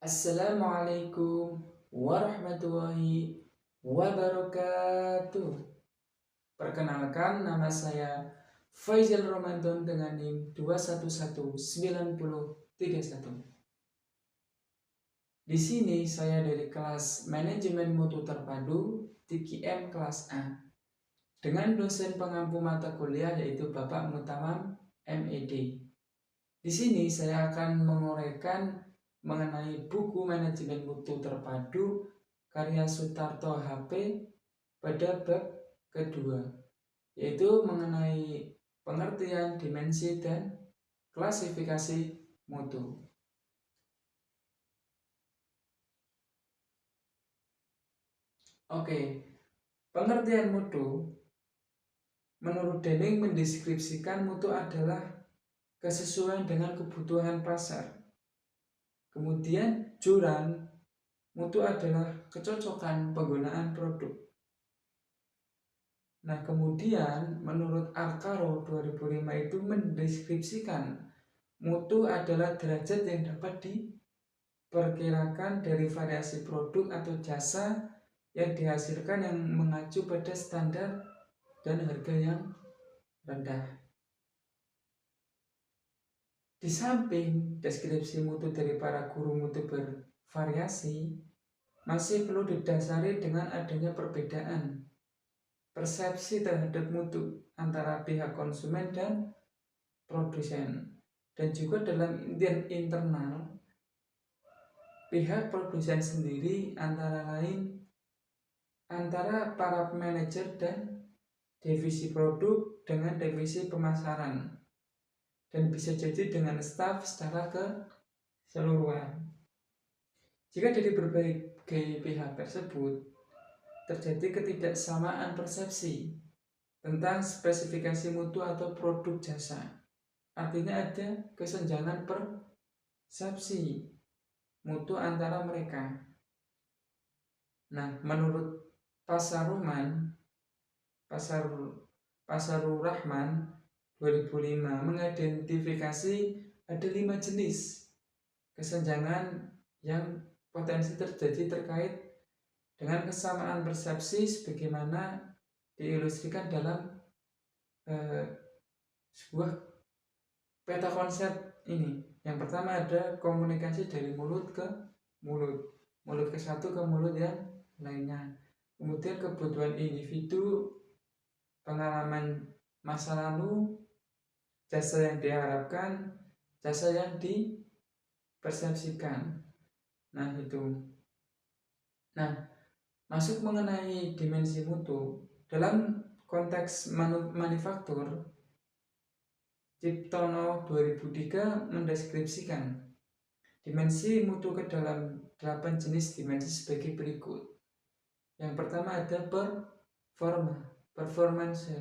Assalamualaikum warahmatullahi wabarakatuh. Perkenalkan, nama saya Faizal Ramadan dengan NIM 2119031. Di sini saya dari kelas Manajemen Mutu Terpadu TKM kelas A dengan dosen pengampu mata kuliah yaitu Bapak Mutamam MED. Di sini saya akan menguraikan mengenai buku Manajemen Mutu Terpadu karya Sutarto HP pada bab kedua, yaitu mengenai pengertian, dimensi, dan klasifikasi mutu. Oke, pengertian mutu menurut Denning mendeskripsikan mutu adalah kesesuaian dengan kebutuhan pasar. Kemudian Juran, mutu adalah kecocokan penggunaan produk. Nah, kemudian menurut Alcaro 2005 itu mendeskripsikan mutu adalah derajat yang dapat diperkirakan dari variasi produk atau jasa yang dihasilkan yang mengacu pada standar dan harga yang rendah. Di samping deskripsi mutu dari para guru mutu bervariasi, masih perlu didasari dengan adanya perbedaan persepsi terhadap mutu antara pihak konsumen dan produsen, dan juga dalam internal pihak produsen sendiri, antara lain antara para manajer dan divisi produk dengan divisi pemasaran, dan bisa jadi dengan staf secara keseluruhan. Jika dari berbagai pihak tersebut terjadi ketidaksamaan persepsi tentang spesifikasi mutu atau produk jasa, artinya ada kesenjangan persepsi mutu antara mereka. Nah, menurut Pasarur Rahman 2005 mengidentifikasi ada 5 jenis kesenjangan yang potensi terjadi terkait dengan kesamaan persepsi sebagaimana diilustrasikan dalam sebuah peta konsep ini. Yang pertama ada komunikasi dari mulut ke mulut ke satu ke mulut yang lainnya. Kemudian kebutuhan individu, pengalaman masa lalu, jasa yang diharapkan, jasa yang dipersepsikan. Nah, itu. Nah, masuk mengenai dimensi mutu dalam konteks manufaktur, Ciptono 2003 mendeskripsikan dimensi mutu ke dalam 8 jenis dimensi sebagai berikut. Yang pertama ada performance,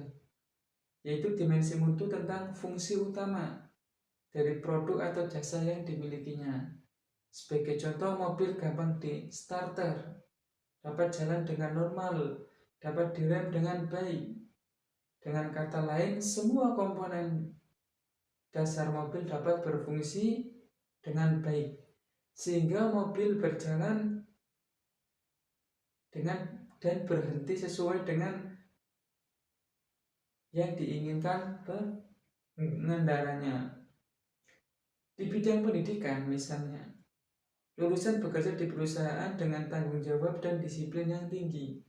yaitu dimensi mutu tentang fungsi utama dari produk atau jasa yang dimilikinya. Sebagai contoh, mobil gampang di starter, dapat jalan dengan normal, dapat direm dengan baik. Dengan kata lain, semua komponen dasar mobil dapat berfungsi dengan baik, sehingga mobil berjalan dan berhenti sesuai dengan yang diinginkan pengendaranya. Di bidang pendidikan misalnya, lulusan bekerja di perusahaan dengan tanggung jawab dan disiplin yang tinggi,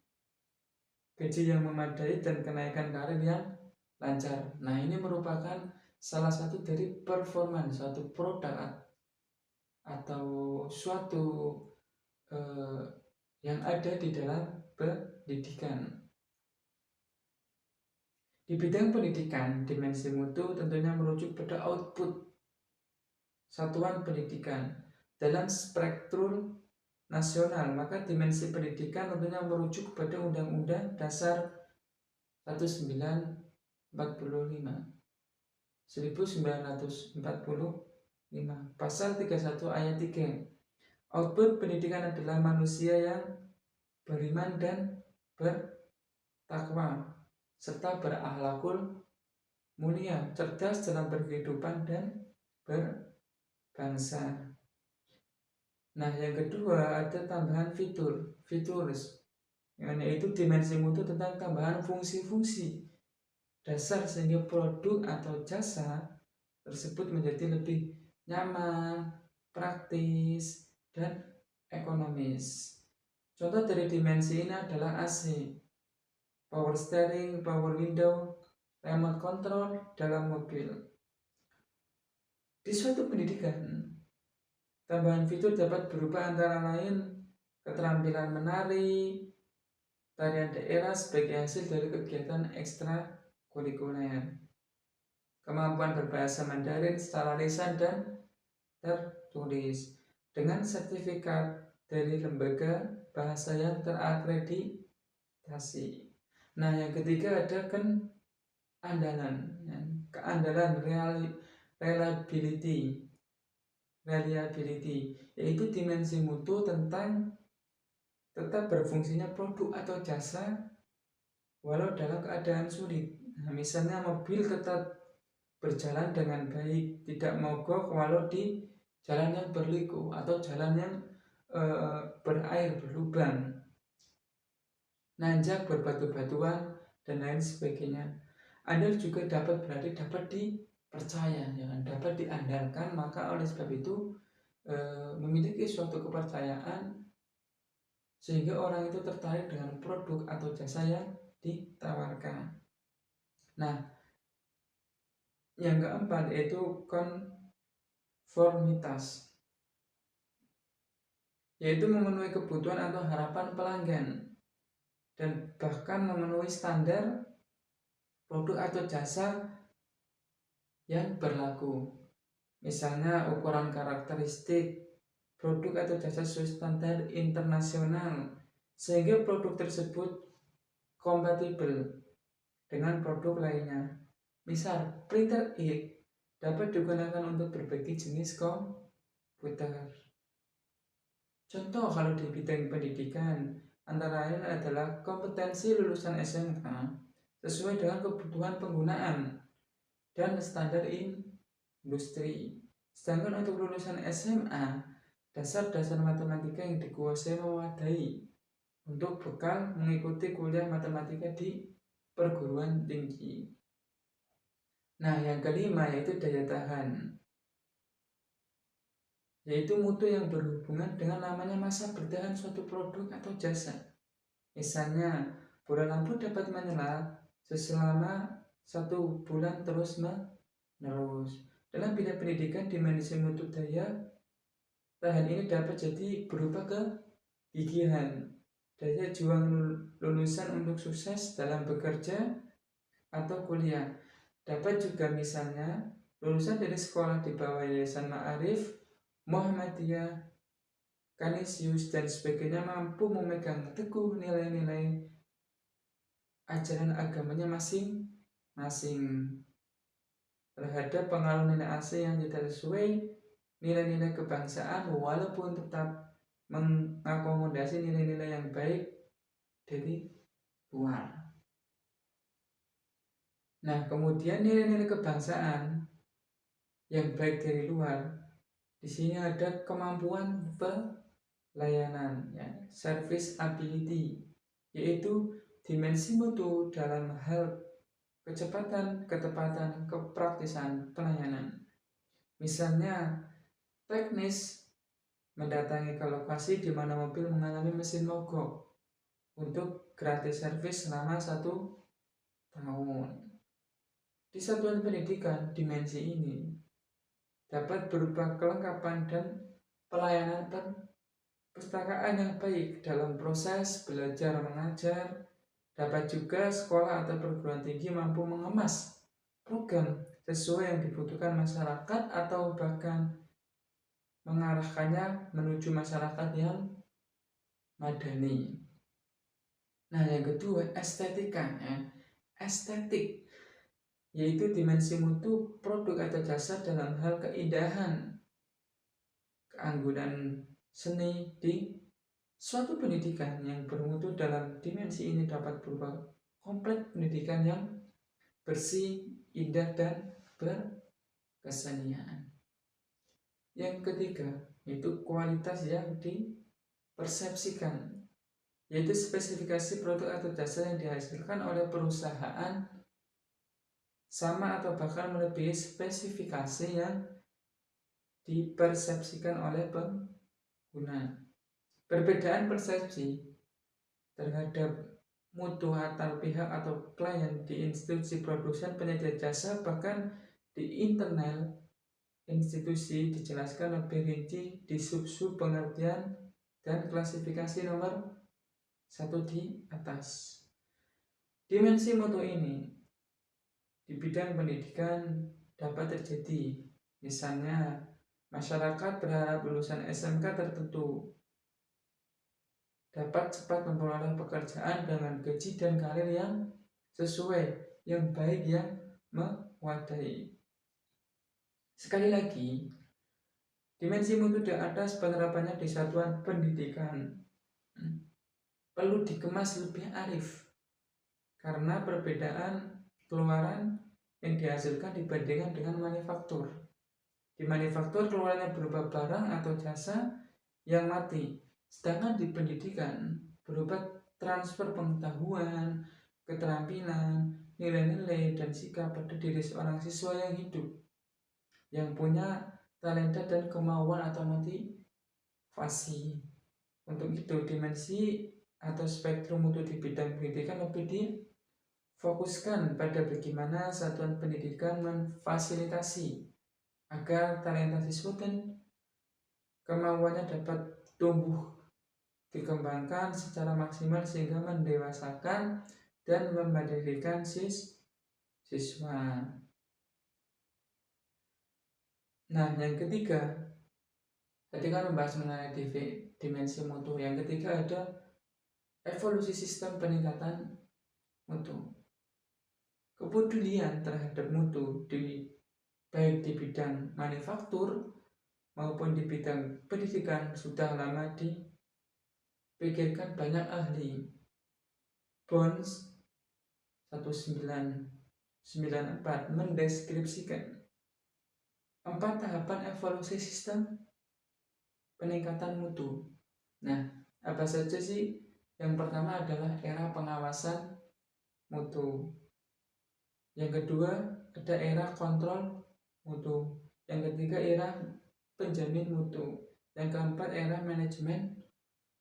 gaji yang memadai, dan kenaikan karir yang lancar. Nah, ini merupakan salah satu dari performance suatu produk atau suatu yang ada di dalam pendidikan. Di bidang pendidikan, dimensi mutu tentunya merujuk pada output satuan pendidikan dalam spektrum nasional. Maka dimensi pendidikan tentunya merujuk pada Undang-Undang Dasar 1945 Pasal 31 ayat 3. Output pendidikan adalah manusia yang beriman dan bertakwa serta berakhlakul mulia, cerdas dalam berkehidupan dan berbangsa. Nah, yang kedua ada tambahan fiturus, yaitu dimensi mutu tentang tambahan fungsi-fungsi dasar sehingga produk atau jasa tersebut menjadi lebih nyaman, praktis, dan ekonomis. Contoh dari dimensi ini adalah AC, power steering, power window, remote control dalam mobil. Di suatu pendidikan, tambahan fitur dapat berupa antara lain keterampilan menari, tarian daerah sebagai hasil dari kegiatan ekstrakurikuler, kemampuan berbahasa Mandarin secara lisan dan tertulis, dengan sertifikat dari lembaga bahasa yang terakreditasi. Nah, yang ketiga ada keandalan reliability, yaitu dimensi mutu tentang tetap berfungsinya produk atau jasa walau dalam keadaan sulit. Nah, misalnya mobil tetap berjalan dengan baik, tidak mogok walau di jalan yang berliku atau jalan yang berair berlubang, nanjak berbatu-batuan dan lain sebagainya. Anda juga dapat dipercaya, dapat diandalkan, maka oleh sebab itu memiliki suatu kepercayaan sehingga orang itu tertarik dengan produk atau jasa yang ditawarkan. Nah, yang keempat yaitu konformitas, yaitu memenuhi kebutuhan atau harapan pelanggan dan bahkan memenuhi standar produk atau jasa yang berlaku. Misalnya ukuran karakteristik produk atau jasa sesuai standar internasional sehingga produk tersebut kompatibel dengan produk lainnya. Misal, printer ink dapat digunakan untuk berbagai jenis komputer. Contoh kalau di bidang pendidikan antara lain adalah kompetensi lulusan SMA sesuai dengan kebutuhan penggunaan dan standar industri. Sedangkan untuk lulusan SMA, dasar-dasar matematika yang dikuasai memadai untuk bekal mengikuti kuliah matematika di perguruan tinggi. Nah, yang kelima yaitu daya tahan, yaitu mutu yang berhubungan dengan namanya masa bertahan suatu produk atau jasa. Misalnya, bola lampu dapat menyala selama 1 bulan terus menerus. Dalam bidang pendidikan, dimensi mutu daya tahan ini dapat jadi berupa kegigihan, daya juang lulusan untuk sukses dalam bekerja atau kuliah. Dapat juga misalnya lulusan dari sekolah di bawah Yayasan Ma'arif, Muhammadiyah, Kanisius dan sebagainya mampu memegang teguh nilai-nilai ajaran agamanya masing-masing terhadap pengaruh nilai asing yang tidak sesuai nilai-nilai kebangsaan walaupun tetap mengakomodasi nilai-nilai yang baik dari luar. Nah, kemudian nilai-nilai kebangsaan yang baik dari luar, di sini ada kemampuan pelayanan, service ability, yaitu dimensi mutu dalam hal kecepatan, ketepatan, kepraktisan pelayanan. Misalnya, teknis mendatangi ke lokasi di mana mobil mengalami mesin mogok untuk gratis servis selama 1 tahun. Di satuan pendidikan, dimensi ini dapat berupa kelengkapan dan pelayanan perpustakaan yang baik dalam proses belajar mengajar. Dapat juga sekolah atau perguruan tinggi mampu mengemas program sesuai yang dibutuhkan masyarakat atau bahkan mengarahkannya menuju masyarakat yang madani. Nah, yang kedua estetika, estetik, yaitu dimensi mutu produk atau jasa dalam hal keindahan, keanggunan seni di suatu pendidikan yang bermutu dalam dimensi ini dapat berupa kompleks pendidikan yang bersih, indah, dan berkesenian. Yang ketiga, yaitu kualitas yang dipersepsikan, yaitu spesifikasi produk atau jasa yang dihasilkan oleh perusahaan sama atau bahkan melebihi spesifikasi yang dipersepsikan oleh pengguna. Perbedaan persepsi terhadap mutu antar pihak atau klien di institusi produsen penyedia jasa bahkan di internal institusi dijelaskan lebih rinci di sub-sub pengertian dan klasifikasi nomor 1 di atas. Dimensi mutu ini di bidang pendidikan dapat terjadi, misalnya masyarakat berharap lulusan SMK tertentu dapat cepat memperoleh pekerjaan dengan gaji dan karir yang sesuai, yang baik, yang mewadai. Sekali lagi, dimensi mutu di atas penerapannya di satuan pendidikan perlu dikemas lebih arif karena perbedaan keluaran yang dihasilkan dibandingkan dengan manufaktur. Di manufaktur keluarannya berupa barang atau jasa yang mati, sedangkan di pendidikan berupa transfer pengetahuan, keterampilan, nilai-nilai, dan sikap pada diri seorang siswa yang hidup, yang punya talenta dan kemauan atau motivasi. Untuk itu, dimensi atau spektrum mutu di bidang pendidikan lebih difokuskan pada bagaimana satuan pendidikan memfasilitasi agar talenta siswa dan kemauannya dapat tumbuh dikembangkan secara maksimal sehingga mendewasakan dan memandirikan siswa. Nah, yang ketiga, tadi kan membahas mengenai dimensi mutu. Yang ketiga ada evolusi sistem peningkatan mutu. Kepedulian terhadap mutu baik di bidang manufaktur maupun di bidang pendidikan sudah lama dipikirkan banyak ahli. Bones 1994 mendeskripsikan 4 tahapan evolusi sistem peningkatan mutu. Nah, apa saja sih? Yang pertama adalah era pengawasan mutu. Yang kedua ada era kontrol mutu. Yang ketiga era penjamin mutu. Yang keempat era manajemen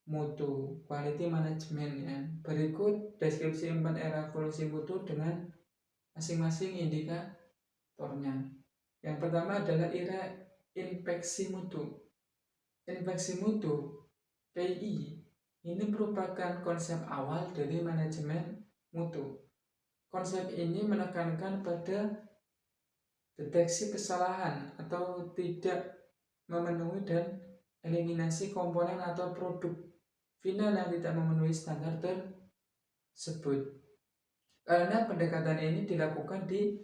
mutu, quality management ya. Berikut deskripsi 4 era evolusi mutu dengan masing-masing indikatornya. Yang pertama adalah era inspeksi mutu. Inspeksi mutu PI ini merupakan konsep awal dari manajemen mutu. Konsep ini menekankan pada deteksi kesalahan atau tidak memenuhi dan eliminasi komponen atau produk final yang tidak memenuhi standar tersebut. Karena pendekatan ini dilakukan di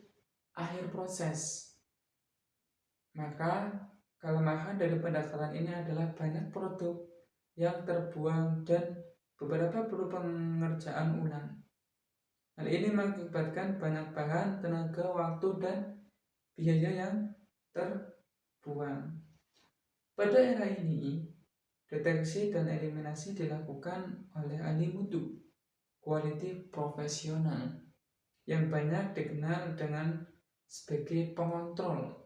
akhir proses, maka kelemahan dari pendekatan ini adalah banyak produk yang terbuang dan beberapa perlu pengerjaan ulang. Hal ini mengakibatkan banyak bahan, tenaga, waktu, dan biaya yang terbuang. Pada era ini, deteksi dan eliminasi dilakukan oleh ahli mutu, quality profesional, yang banyak dikenal dengan sebagai pengontrol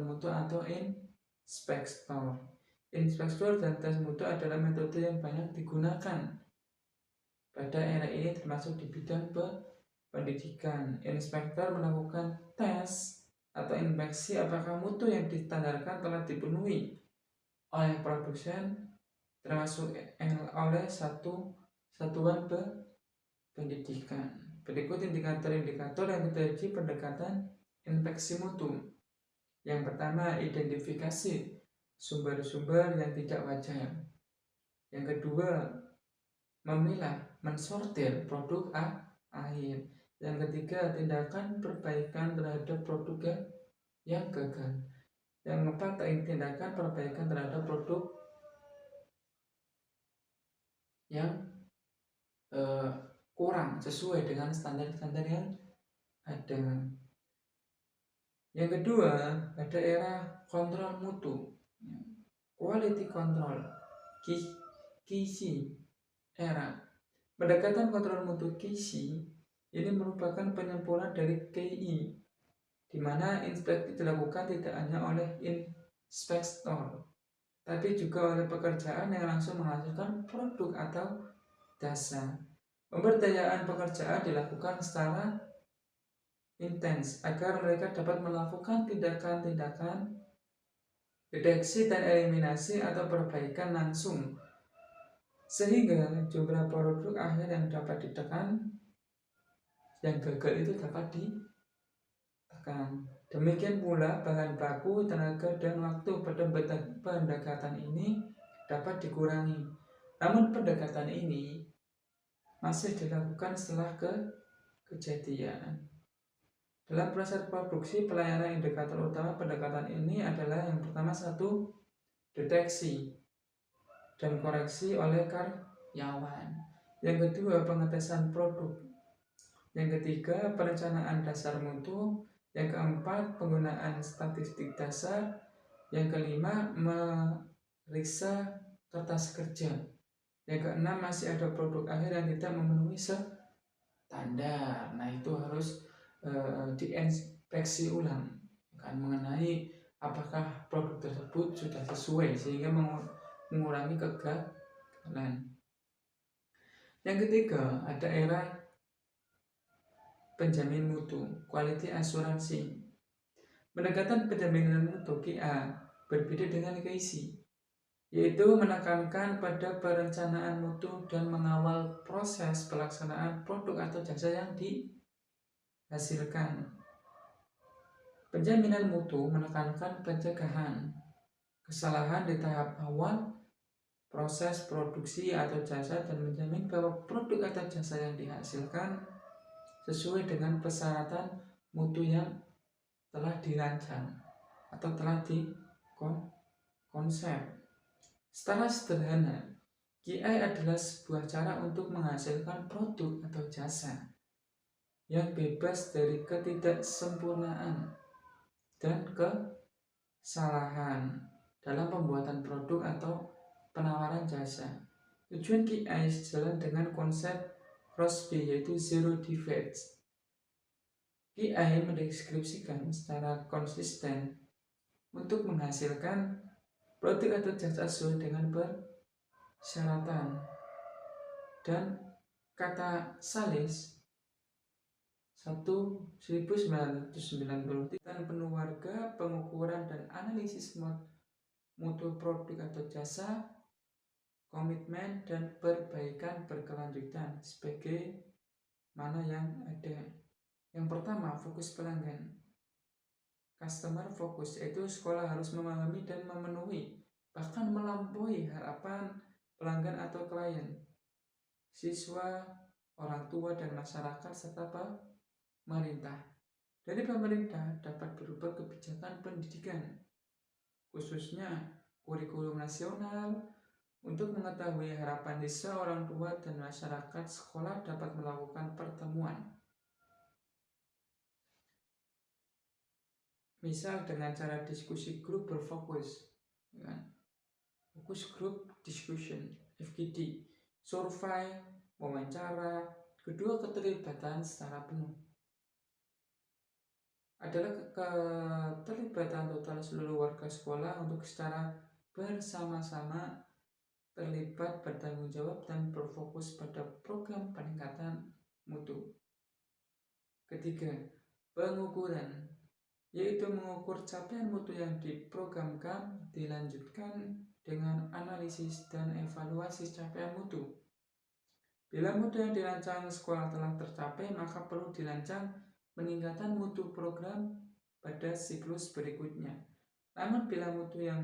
mutu atau inspektor. Inspektor dan tes mutu adalah metode yang banyak digunakan pada era ini termasuk di bidang pendidikan. Inspektor melakukan tes atau inspeksi apakah mutu yang distandarkan telah dipenuhi oleh produsen termasuk oleh satuan pendidikan. Berikut indikator-indikator yang terjadi pendekatan inspeksi mutu. Yang pertama, identifikasi sumber-sumber yang tidak wajar. Yang kedua, memilah, mensortir produk akhir. Yang ketiga, tindakan perbaikan terhadap produk yang gagal. Yang keempat, tindakan perbaikan terhadap produk yang kurang sesuai dengan standar-standar yang ada. Yang kedua, ada era kontrol mutu. Quality Control QC era. Pendekatan kontrol mutu QC ini merupakan penyempurnaan dari KI, di mana inspeksi dilakukan tidak hanya oleh inspektor, tapi juga oleh pekerjaan yang langsung menghasilkan produk atau jasa. Pemberdayaan pekerjaan dilakukan secara intens agar mereka dapat melakukan tindakan-tindakan deteksi dan eliminasi atau perbaikan langsung, sehingga jumlah produk akhir yang dapat ditekan, yang gagal itu dapat ditekan. Demikian pula bahan baku, tenaga, dan waktu pendekatan ini dapat dikurangi. Namun pendekatan ini masih dilakukan setelah kejadian. Dalam proses produksi pelayanan, indikator utama pendekatan ini adalah yang pertama, satu, deteksi dan koreksi oleh karyawan. Yang kedua, pengetesan produk. Yang ketiga, perencanaan dasar mutu. Yang keempat, penggunaan statistik dasar. Yang kelima, meriksa kertas kerja. Yang keenam, masih ada produk akhir yang tidak memenuhi standar. Nah, itu harus diinspeksi ulang kan, mengenai apakah produk tersebut sudah sesuai sehingga mengurangi kegagalan. Yang ketiga, ada era penjamin mutu, quality asuransi. Pendekatan penjaminan mutu QA berbeda dengan KC, yaitu menekankan pada perencanaan mutu dan mengawal proses pelaksanaan produk atau jasa yang dihasilkan. Penjaminan mutu menekankan pencegahan kesalahan di tahap awal proses produksi atau jasa dan menjamin bahwa produk atau jasa yang dihasilkan sesuai dengan persyaratan mutu yang telah dirancang atau telah dikonsep. Secara sederhana, QI adalah sebuah cara untuk menghasilkan produk atau jasa yang bebas dari ketidaksempurnaan dan kesalahan dalam pembuatan produk atau penawaran jasa. Tujuan QI sejalan dengan konsep Crosby, yaitu zero defects. QI mendeskripsikan secara konsisten untuk menghasilkan produk atau jasa sesuai dengan persyaratan. Dan kata Salis 1990 dan penuh warga, pengukuran dan analisis mutu produk atau jasa, komitmen dan perbaikan berkelanjutan sebagai mana yang ada. Yang pertama, fokus pelanggan. Customer focus, yaitu sekolah harus memahami dan memenuhi, bahkan melampaui harapan pelanggan atau klien, siswa, orang tua, dan masyarakat, serta pemerintah. Dari pemerintah dapat berupa kebijakan pendidikan, khususnya kurikulum nasional. Untuk mengetahui harapan siswa, orang tua, dan masyarakat, sekolah dapat melakukan pertemuan, misal dengan cara diskusi grup berfokus, focus group discussion, FGD, survei, wawancara. Kedua, keterlibatan secara penuh adalah keterlibatan total seluruh warga sekolah untuk secara bersama-sama terlibat, bertanggung jawab, dan berfokus pada program peningkatan mutu. Ketiga, pengukuran, yaitu mengukur capaian mutu yang diprogramkan, dilanjutkan dengan analisis dan evaluasi capaian mutu. Bila mutu yang dirancang sekolah telah tercapai, maka perlu dirancang peningkatan mutu program pada siklus berikutnya. Namun bila mutu yang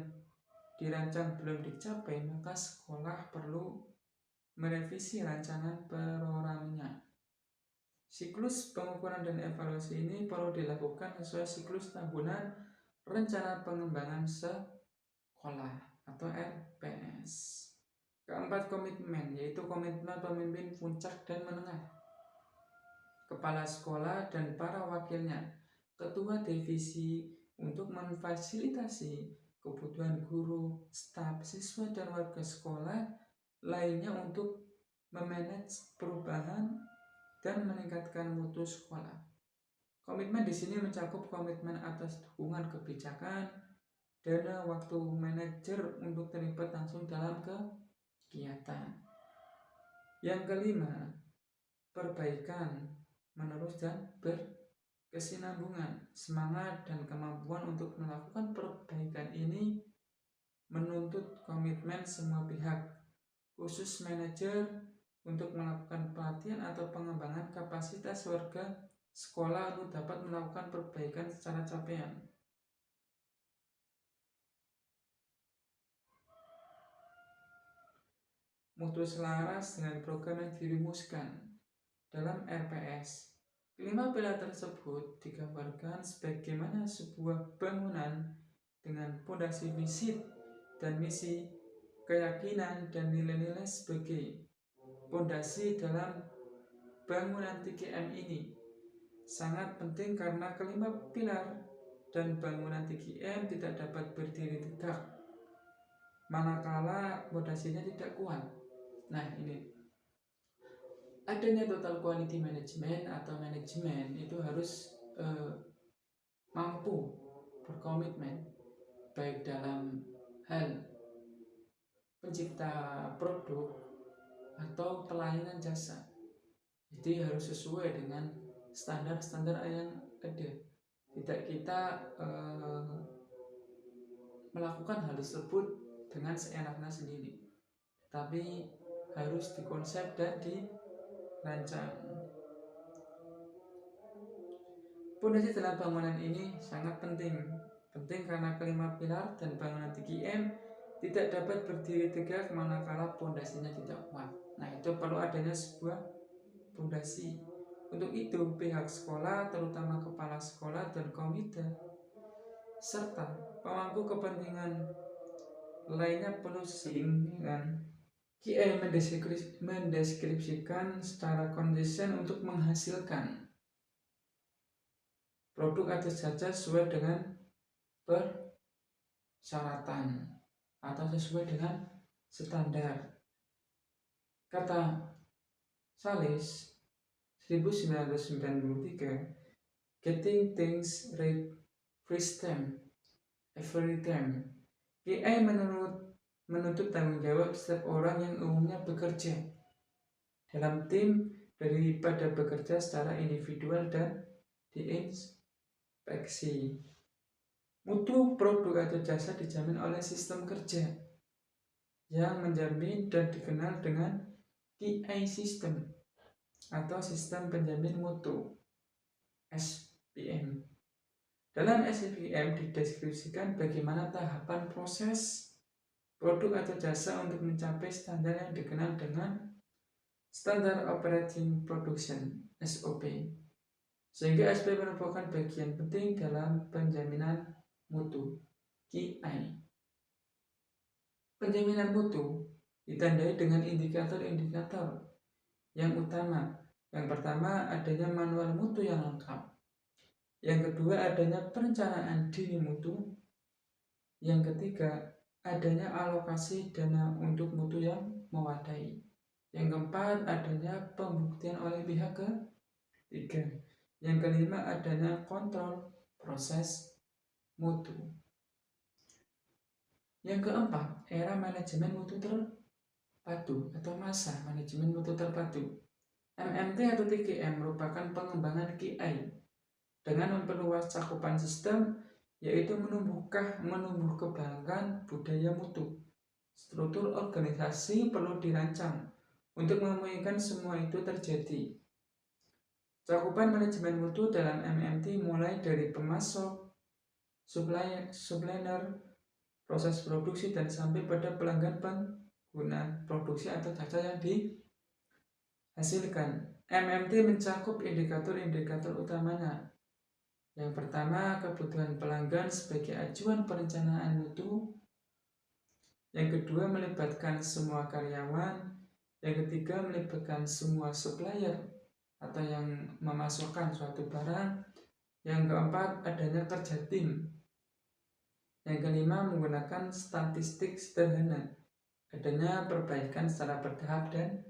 dirancang belum dicapai, maka sekolah perlu merevisi rancangan programnya. Siklus pengukuran dan evaluasi ini perlu dilakukan sesuai siklus tahunan rencana pengembangan sekolah atau RPS. Keempat, komitmen, yaitu komitmen pemimpin puncak dan menengah, kepala sekolah dan para wakilnya, ketua divisi, untuk memfasilitasi kebutuhan guru, staf, siswa, dan warga sekolah lainnya untuk memanage perubahan dan meningkatkan mutu sekolah. Komitmen di sini mencakup komitmen atas dukungan kebijakan, dana, waktu manajer untuk terlibat langsung dalam kegiatan. Yang kelima, perbaikan menerus dan berkesinambungan. Semangat dan kemampuan untuk melakukan perbaikan ini menuntut komitmen semua pihak, khusus manajer, untuk melakukan pelatihan atau pengembangan kapasitas warga sekolah untuk dapat melakukan perbaikan secara capaian. Mutu selaras dengan program yang dirumuskan dalam RPS. Kelima pilar tersebut digambarkan sebagaimana sebuah bangunan dengan fondasi visi dan misi, keyakinan, dan nilai-nilai sebagai fondasi dalam bangunan 3M ini. Sangat penting karena kelima pilar dan bangunan 3M tidak dapat berdiri tegak manakala fondasinya tidak kuat. Nah, ini adanya total quality management atau manajemen itu harus mampu berkomitmen baik dalam hal pencipta produk atau pelayanan jasa. Jadi harus sesuai dengan standar-standar yang ada. Tidak kita melakukan hal tersebut dengan seenaknya sendiri, tapi harus dikonsep dan dirancang. Fondasi dalam bangunan ini sangat penting karena kelima pilar dan bangunan 3M tidak dapat berdiri tegak manakala fondasinya tidak kuat. Nah, itu perlu adanya sebuah fondasi. Untuk itu, pihak sekolah, terutama kepala sekolah dan komite, serta pemangku kepentingan lainnya perlu seimbang. QI mendeskripsikan secara konsisten untuk menghasilkan produk atau jasa sesuai dengan persyaratan atau sesuai dengan standar. Kata Salis 1993, getting things right first time, every time. QI menuntut tanggung jawab setiap orang yang umumnya bekerja dalam tim daripada bekerja secara individual dan diinspeksi. Mutu produk atau jasa dijamin oleh sistem kerja yang menjamin dan dikenal dengan QI System atau Sistem Penjamin Mutu SPM. Dalam SPM dideskripsikan bagaimana tahapan proses produk atau jasa untuk mencapai standar yang dikenal dengan Standard Operating Production (SOP). Sehingga SPM merupakan bagian penting dalam penjaminan mutu QI. Penjaminan mutu ditandai dengan indikator-indikator yang utama. Yang pertama, adanya manual mutu yang lengkap. Yang kedua, adanya perencanaan dini mutu. Yang ketiga, adanya alokasi dana untuk mutu yang mewadai. Yang keempat, adanya pembuktian oleh pihak ketiga. Yang kelima, adanya kontrol proses mutu. Yang keempat, era manajemen mutu terpadu atau masa manajemen mutu terpadu. MMT atau 3M merupakan pengembangan QI dengan memperluas cakupan sistem, yaitu menumbuh kembangkan budaya mutu. Struktur organisasi perlu dirancang untuk memungkinkan semua itu terjadi. Cakupan manajemen mutu dalam MMT mulai dari pemasok, supplier, proses produksi, dan sampai pada pelanggan pengguna produksi atau jasa yang dihasilkan. MMT mencakup indikator-indikator utamanya. Yang pertama, kebutuhan pelanggan sebagai acuan perencanaan mutu. Yang kedua, melibatkan semua karyawan. Yang ketiga, melibatkan semua supplier atau yang memasukkan suatu barang. Yang keempat, adanya kerja tim. Yang kelima, menggunakan statistik sederhana. Adanya perbaikan secara bertahap dan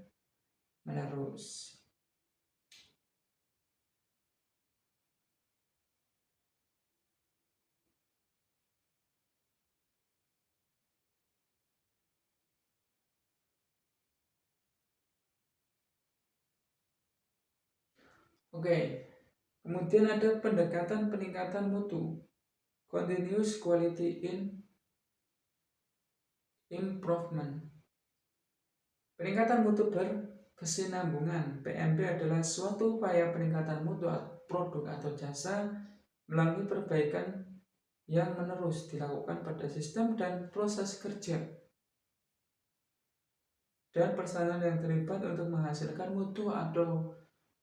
menerus. Oke, kemudian ada pendekatan peningkatan mutu, continuous quality in improvement. Peningkatan mutu berkesinambungan. PMB adalah suatu upaya peningkatan mutu produk atau jasa melalui perbaikan yang menerus dilakukan pada sistem dan proses kerja dan personal yang terlibat untuk menghasilkan mutu atau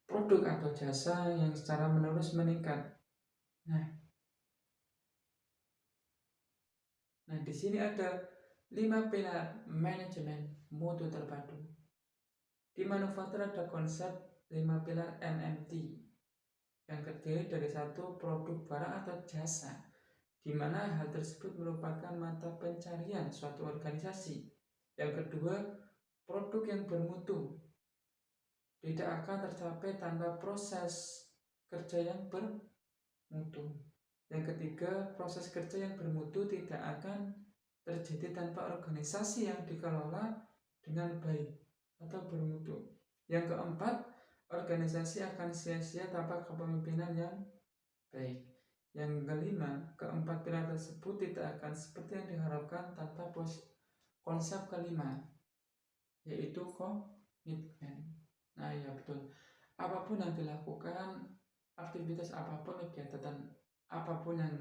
produk atau jasa yang secara menerus meningkat. Nah, di sini ada 5 pilar manajemen mutu terpadu. Di manufaktur ada konsep 5 pilar MMT yang terdiri dari satu produk barang atau jasa, di mana hal tersebut merupakan mata pencarian suatu organisasi. Yang kedua, produk yang bermutu tidak akan tercapai tanpa proses kerja yang bermutu. Yang ketiga, proses kerja yang bermutu tidak akan terjadi tanpa organisasi yang dikelola dengan baik atau bermutu. Yang keempat, organisasi akan sia-sia tanpa kepemimpinan yang baik. Yang kelima, keempat pilar tersebut tidak akan seperti yang diharapkan tanpa konsep kelima, yaitu komitmen. Nah ya betul, apapun yang dilakukan, aktivitas apapun, kegiatan apapun yang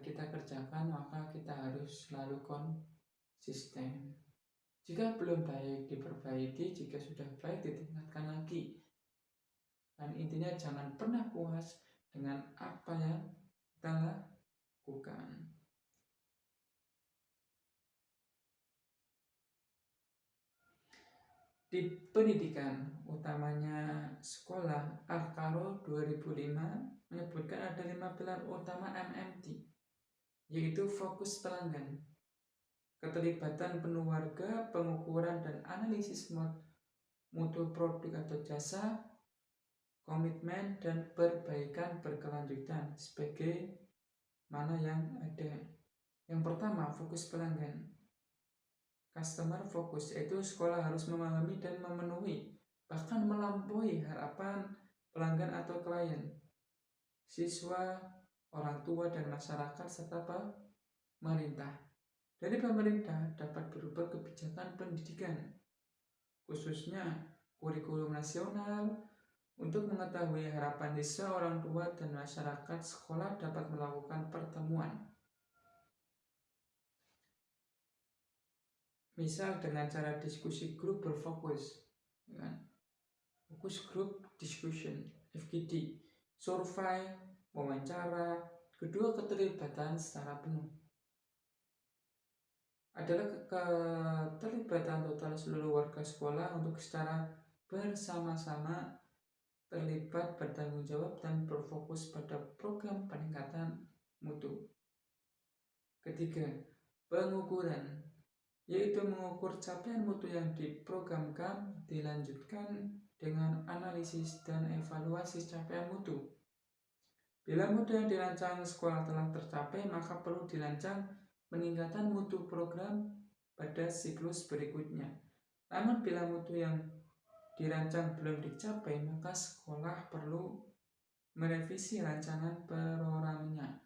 kita kerjakan, maka kita harus selalu konsisten. Jika belum baik, diperbaiki. Jika sudah baik, ditingkatkan lagi. Dan intinya jangan pernah puas dengan apa yang kita lakukan. Di pendidikan, utamanya sekolah, Alkaro 2005 menyebutkan ada 5 pilar utama MMT, yaitu fokus pelanggan, keterlibatan penuh warga, pengukuran dan analisis mutu produk atau jasa, komitmen dan perbaikan berkelanjutan sebagai mana yang ada. Yang pertama, fokus pelanggan. Customer focus, yaitu sekolah harus memahami dan memenuhi, bahkan melampaui harapan pelanggan atau klien, siswa, orang tua, dan masyarakat, serta pemerintah. Dari pemerintah dapat berupa kebijakan pendidikan, khususnya kurikulum nasional. Untuk mengetahui harapan siswa, orang tua, dan masyarakat, sekolah dapat melakukan pertemuan. Misal dengan cara diskusi grup berfokus, fokus group discussion, FGD, survei, wawancara. Kedua, keterlibatan secara penuh adalah keterlibatan total seluruh warga sekolah untuk secara bersama-sama terlibat, bertanggung jawab, dan berfokus pada program peningkatan mutu. Ketiga, pengukuran, yaitu mengukur capaian mutu yang diprogramkan, dilanjutkan dengan analisis dan evaluasi capaian mutu. Bila mutu yang dirancang sekolah telah tercapai, maka perlu dirancang peningkatan mutu program pada siklus berikutnya. Namun bila mutu yang dirancang belum dicapai, maka sekolah perlu merevisi rancangan programnya.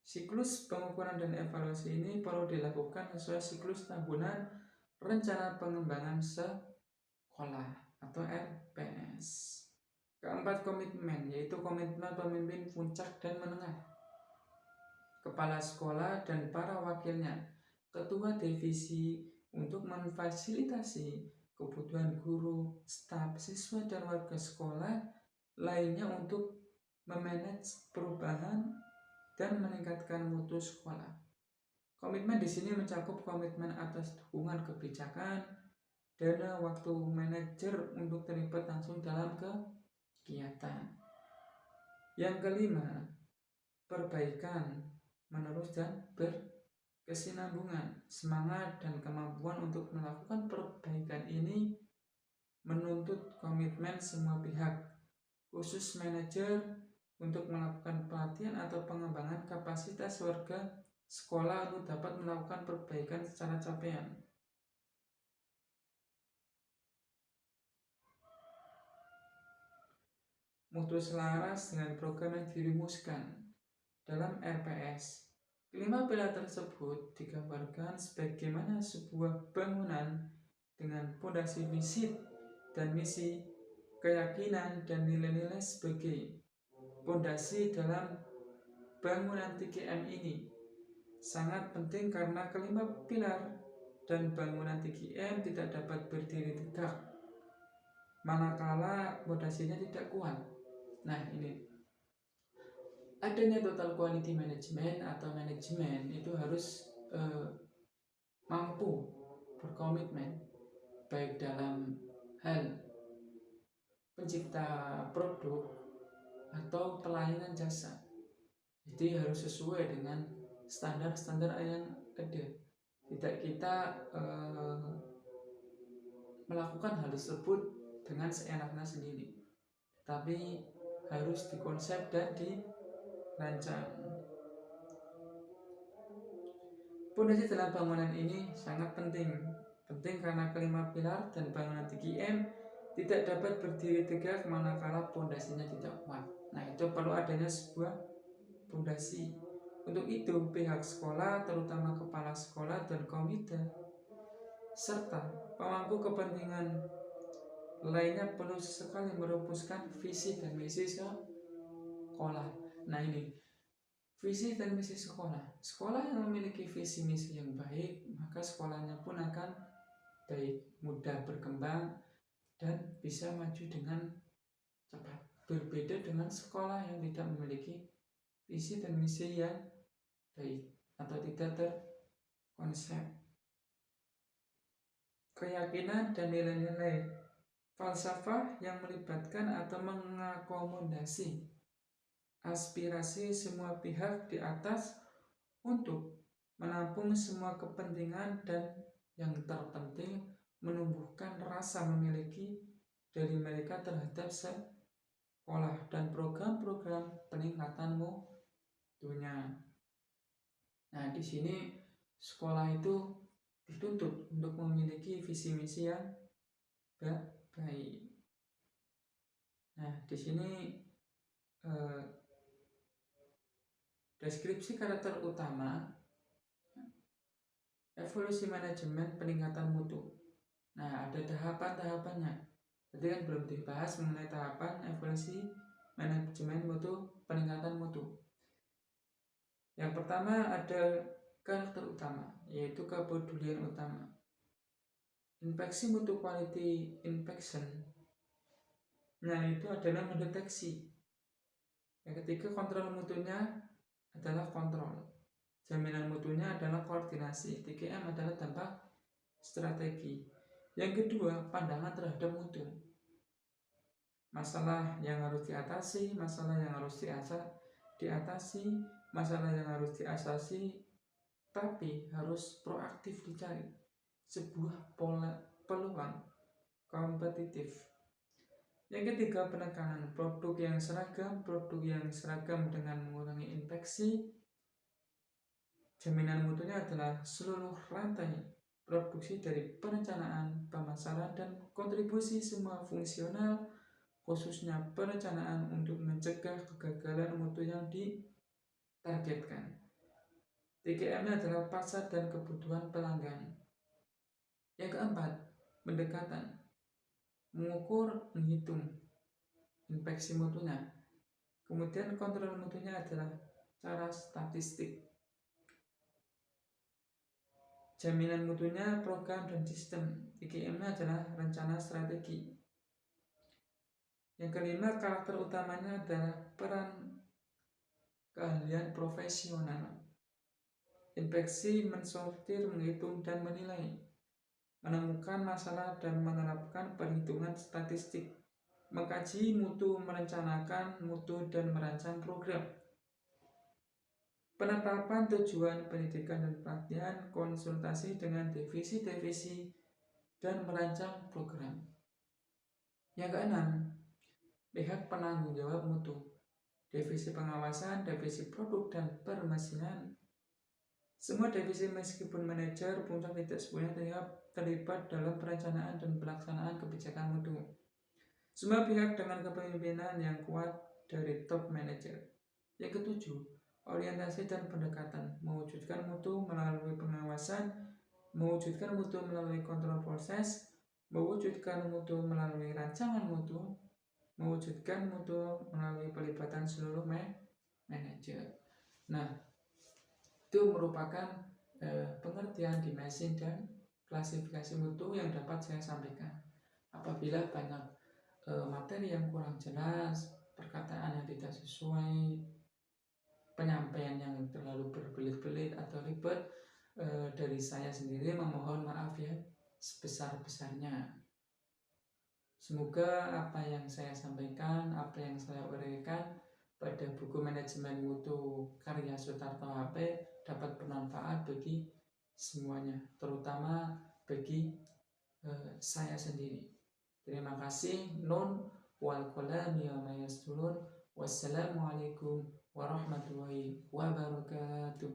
Siklus pengukuran dan evaluasi ini perlu dilakukan sesuai siklus tahunan rencana pengembangan sekolah atau RPS. Keempat, komitmen, yaitu komitmen pemimpin puncak dan menengah, kepala sekolah dan para wakilnya, ketua divisi, untuk memfasilitasi kebutuhan guru, staf, siswa, dan warga sekolah lainnya untuk memanage perubahan dan meningkatkan mutu sekolah. Komitmen di sini mencakup komitmen atas dukungan kebijakan, dana, waktu manajer untuk terlibat langsung dalam kegiatan. Yang kelima, perbaikan menerus dan berkesinambungan. Semangat dan kemampuan untuk melakukan perbaikan ini menuntut komitmen semua pihak, khusus manajer, untuk melakukan pelatihan atau pengembangan kapasitas warga sekolah untuk dapat melakukan perbaikan secara capaian. Mutu selaras dengan program yang dirumuskan dalam RPS. Kelima pilar tersebut digambarkan sebagaimana sebuah bangunan dengan fondasi visi dan misi, keyakinan dan nilai-nilai sebagai fondasi dalam bangunan 3M ini. Sangat penting karena kelima pilar dan bangunan 3M tidak dapat berdiri tegak manakala fondasinya tidak kuat. Nah, ini adanya total quality management atau manajemen itu harus mampu berkomitmen baik dalam hal pencipta produk atau pelayanan jasa. Jadi harus sesuai dengan standar-standar yang ada. Tidak kita melakukan hal tersebut dengan seenaknya sendiri, tapi harus dikonsep dan dirancang. Fondasi dalam bangunan ini sangat penting karena kelima pilar dan bangunan 3M tidak dapat berdiri tegak manakala fondasinya tidak kuat. Nah, itu perlu adanya sebuah fondasi. Untuk itu, pihak sekolah, terutama kepala sekolah dan komite, serta pemangku kepentingan lainnya perlu sekali merumuskan visi dan misi sekolah. Nah, ini visi dan misi sekolah. Sekolah yang memiliki visi misi yang baik, maka sekolahnya pun akan baik, mudah berkembang, dan bisa maju dengan cepat. Berbeda dengan sekolah yang tidak memiliki visi dan misi yang baik atau tidak terkonsep. Keyakinan dan nilai-nilai falsafah yang melibatkan atau mengakomodasi aspirasi semua pihak di atas untuk menampung semua kepentingan dan yang terpenting menumbuhkan rasa memiliki dari mereka terhadap sekolah dan program-program peningkatan mutunya. Nah, di sini sekolah itu dituntut untuk memiliki visi misi yang baik. Nah, di sini deskripsi karakter utama evolusi manajemen peningkatan mutu. Nah, ada tahapan-tahapannya. Tadi kan belum dibahas mengenai tahapan evolusi manajemen mutu, peningkatan mutu. Yang pertama ada karakter utama, yaitu kepedulian utama. Infeksi mutu quality infection. Nah, itu adalah mendeteksi. Yang ketiga, kontrol mutunya adalah kontrol. Jaminan mutunya adalah koordinasi. 3M adalah dampak strategi. Yang kedua, pandangan terhadap mutu. Masalah yang harus diatasi, masalah yang harus diatasi, masalah yang harus diatasi, tapi harus proaktif dicari sebuah peluang kompetitif. Yang ketiga, penekanan produk yang seragam dengan mengurangi infeksi. Jaminan mutunya adalah seluruh rantai produksi dari perencanaan, pemasaran, dan kontribusi semua fungsional, khususnya perencanaan untuk mencegah kegagalan mutu yang ditargetkan. 3M adalah pasar dan kebutuhan pelanggan. Yang keempat, pendekatan. Mengukur, menghitung infeksi mutunya. Kemudian kontrol mutunya adalah cara statistik. Jaminan mutunya program dan sistem. 3M adalah rencana strategi. Yang kelima, karakter utamanya adalah peran keahlian profesional. Infeksi, mensortir, menghitung, dan menilai. Menemukan masalah dan menerapkan perhitungan statistik. Mengkaji mutu, merencanakan mutu, dan merancang program. Penetapan tujuan pendidikan dan pelatihan, konsultasi dengan divisi-divisi, dan merancang program. Yang keenam, pihak penanggung jawab mutu, divisi pengawasan, divisi produk, dan permesinan. Semua divisi meskipun manajer, puncak tidak semuanya terlibat dalam perencanaan dan pelaksanaan kebijakan mutu. Semua pihak dengan kepemimpinan yang kuat dari top manager. Yang ketujuh, orientasi dan pendekatan, mewujudkan mutu melalui pengawasan, mewujudkan mutu melalui kontrol proses, mewujudkan mutu melalui rancangan mutu, mewujudkan mutu melalui pelibatan seluruh manajer. Nah, itu merupakan pengertian dimensi dan klasifikasi mutu yang dapat saya sampaikan. Apabila banyak materi yang kurang jelas, perkataan yang tidak sesuai, penyampaian yang terlalu berbelit-belit atau ribet, dari saya sendiri memohon maaf ya sebesar-besarnya. Semoga apa yang saya sampaikan, apa yang saya uraikan pada buku manajemen mutu karya Sutarto HP dapat bermanfaat bagi semuanya, terutama bagi saya sendiri. Terima kasih. Nun wal qalam ya mayasturun. Wassalamualaikum warahmatullahi wabarakatuh.